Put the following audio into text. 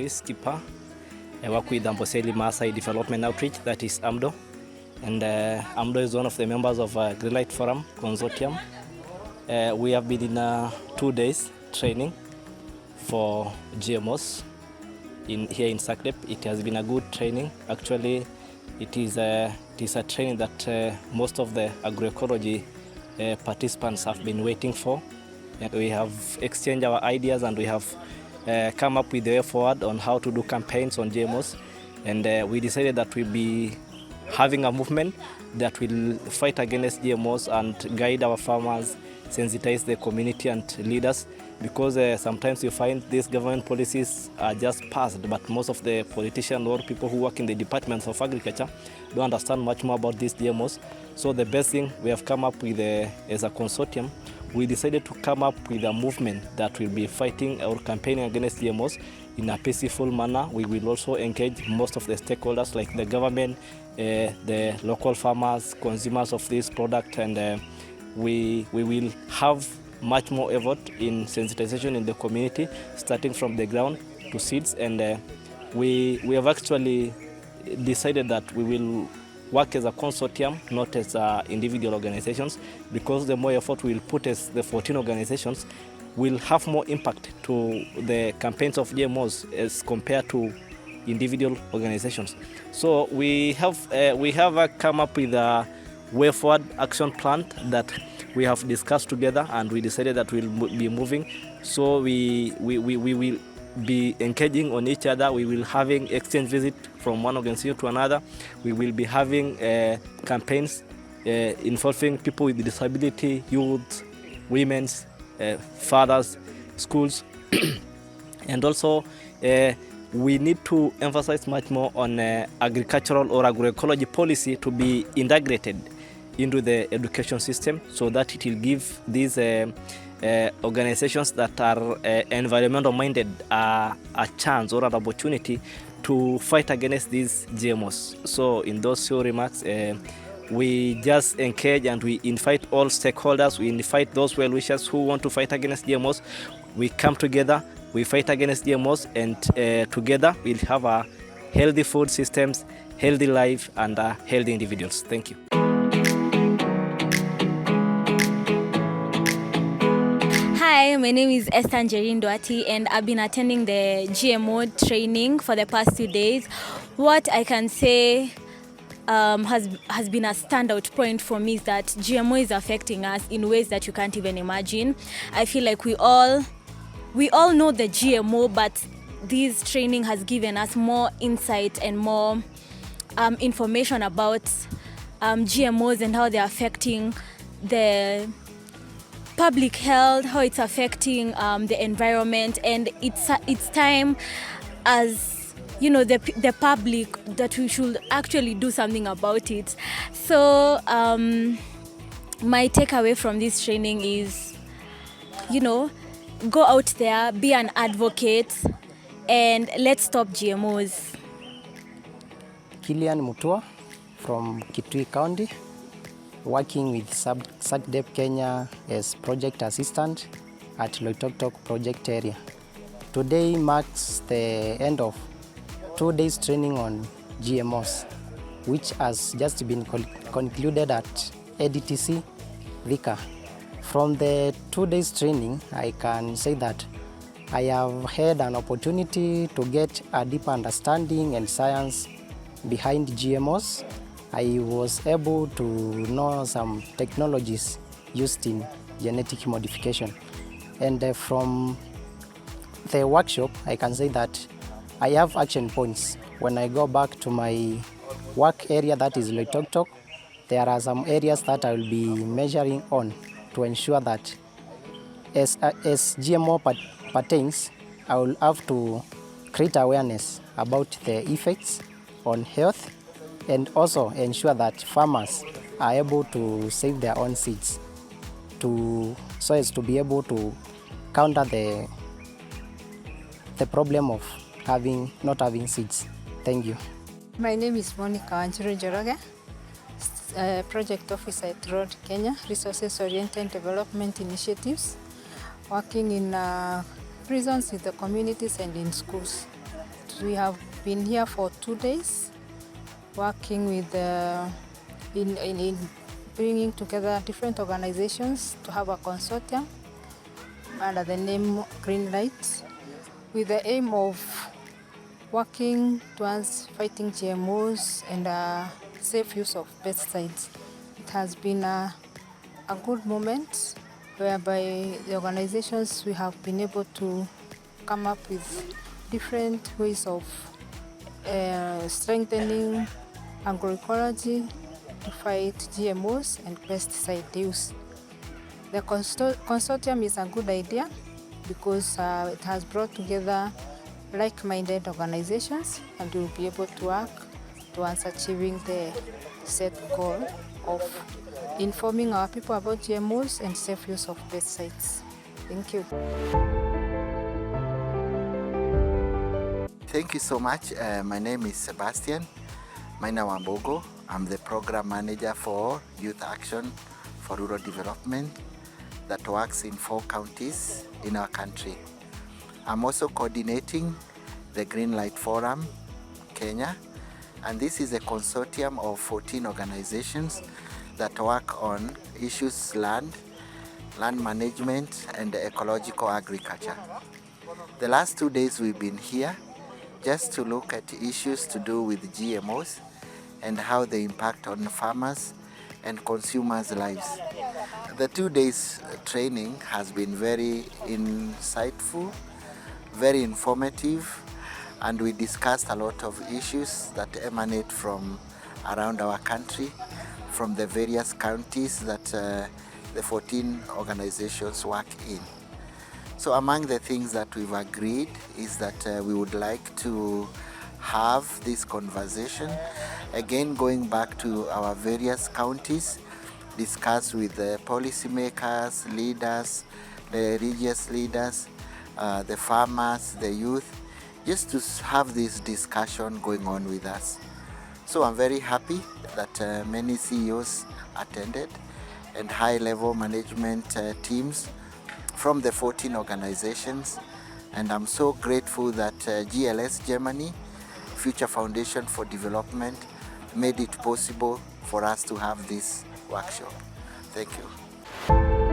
is Kipa. I work with Amboseli Maasai Development Outreach, that is AMDO. And AMDO is one of the members of Green Light Forum Consortium. We have been in 2 days training for GMOs here in SACDEP. It has been a good training. Actually, it is a training that most of the agroecology participants have been waiting for. And we have exchanged our ideas, and we have come up with the way forward on how to do campaigns on GMOs. And we decided that we'll be having a movement that will fight against GMOs and guide our farmers, sensitize the community and leaders, because sometimes you find these government policies are just passed, but most of the politicians or people who work in the departments of agriculture don't understand much more about these GMOs. So the best thing we have come up with as a consortium, we decided to come up with a movement that will be fighting or campaigning against GMOs in a peaceful manner. We will also engage most of the stakeholders like the government, the local farmers, consumers of this product, and we will have much more effort in sensitization in the community, starting from the ground to seeds. And we have actually decided that we will work as a consortium, not as individual organizations, because the more effort we will put as the 14 organizations will have more impact to the campaigns of GMOs as compared to individual organizations. So we have come up with a way forward action plan that we have discussed together, and we decided that we'll be moving. So we will be engaging on each other. We will having exchange visit from one organization to another. We will be having campaigns involving people with disability, youth, women's, fathers, schools, and also we need to emphasize much more on agricultural or agroecology policy to be integrated into the education system, so that it will give these organizations that are environmental minded a chance or an opportunity to fight against these GMOs. So in those few remarks, we just engage and we invite all stakeholders, we invite those well-wishers who want to fight against GMOs. We come together, we fight against GMOs, and together we'll have a healthy food systems, healthy life, and healthy individuals. Thank you. Hi, my name is Esther Njerin Duati, and I've been attending the GMO training for the past 2 days. What I can say has been a standout point for me is that GMO is affecting us in ways that you can't even imagine. I feel like we all know the GMO, but this training has given us more insight and more information about GMOs and how they're affecting the public health, how it's affecting the environment. And it's time, as you know, the public, that we should actually do something about it. So my takeaway from this training is, go out there, be an advocate, and let's stop GMOs. Kilian Mutua from Kitui County, working with SACDEP Kenya as project assistant at Loitoktok project area. Today marks the end of 2 days training on GMOs, which has just been concluded at ADTC Vika. From the 2 days training, I can say that I have had an opportunity to get a deeper understanding and science behind GMOs. I was able to know some technologies used in genetic modification. And from the workshop, I can say that I have action points. When I go back to my work area, that is Loitoktok, there are some areas that I will be measuring on to ensure that as GMO pertains, I will have to create awareness about the effects on health, and also ensure that farmers are able to save their own seeds so as to be able to counter the problem of not having seeds. Thank you. My name is Monica Wanjiru Njoroge, Project Officer at ROAD Kenya, Resources Oriented Development Initiatives, working in prisons, with the communities and in schools. we have been here for 2 days, working with in bringing together different organizations to have a consortium under the name Greenlight, with the aim of working towards fighting GMOs and safe use of pesticides. It has been a good moment whereby the organizations, we have been able to come up with different ways of strengthening agroecology to fight GMOs and pesticide use. The consortium is a good idea because it has brought together like-minded organizations, and we will be able to work towards achieving the set goal of informing our people about GMOs and safe use of pesticides. Thank you. Thank you so much. My name is Sebastian Maina Wambogo. I'm the program manager for Youth Action for Rural Development that works in 4 counties in our country. I'm also coordinating the Greenlight Forum Kenya, and this is a consortium of 14 organizations that work on issues land management and ecological agriculture. The last 2 days we've been here just to look at issues to do with GMOs and how they impact on farmers and consumers' lives. The 2 days training has been very insightful, very informative, and we discussed a lot of issues that emanate from around our country, from the various counties that the 14 organizations work in. So among the things that we've agreed is that we would like to have this conversation, again going back to our various counties, discuss with the policymakers, leaders, the religious leaders, the farmers, the youth, just to have this discussion going on with us. So I'm very happy that many CEOs attended and high-level management teams from the 14 organizations, and I'm so grateful that GLS Germany, Future Foundation for Development, made it possible for us to have this workshop. Thank you.